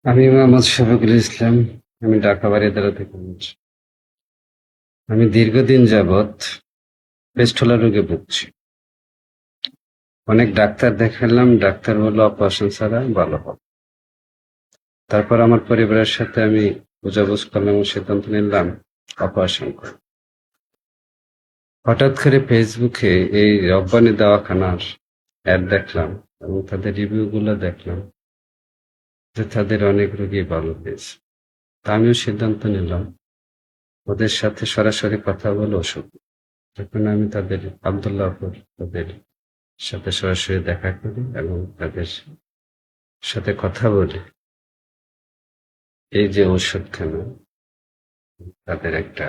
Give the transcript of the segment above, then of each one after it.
আমি মোহাম্মদ শফিকুল ইসলাম। আমি ঢাকা বারিধারা থেকে বলছি। আমি দীর্ঘদিন যাবৎ পেস্টলা রোগে ভুগছি। অনেক ডাক্তার দেখালাম, ডাক্তার বলল অপারেশন ছাড়া ভালো হবে। তারপর আমার পরিবারের সাথে আমি বুঝাবুঝ করলাম ও সিদ্ধান্ত নিলাম অপারেশন করব। হঠাৎ করে ফেসবুকে এই রব্বানি দওয়াখানার অ্যাড দেখলাম এবং তাদের রিভিউ গুলো দেখলাম যে তাদের অনেক রোগী ভালো হয়েছে। তা আমিও সিদ্ধান্ত নিলাম ওদের সাথে সরাসরি কথা বলে ওষুধ। তখন আমি আবদুল্লাহপুর তাদের সাথে সরাসরি দেখা করি এবং তাদের সাথে কথা বলি। এই যে ওষুধখানা, তাদের একটা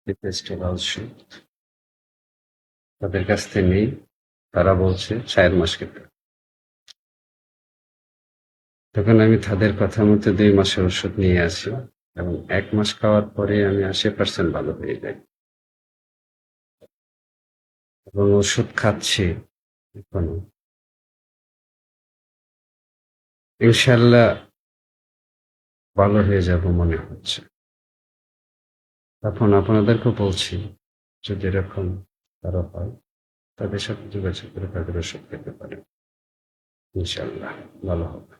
রিকোয়েস্টের ওষুধ তাদের কাছ থেকে নেই। তারা বলছে 4 মাস খেতে। তখন আমি তাদের কথা মতো 2 মাসের ওষুধ নিয়ে আসি এবং 1 মাস খাওয়ার পরে আমি 80% ভালো হয়ে যাই এবং ওষুধ খাচ্ছি এখনো। ইনশাল্লাহ ভালো হয়ে যাব মনে হচ্ছে। তখন আপনাদেরকেও বলছি যদি এরকম কারো হয় তাদের সাথে যোগাযোগ করে তাদের ওষুধ খেতে পারেন। ইনশাল্লাহ ভালো হবে।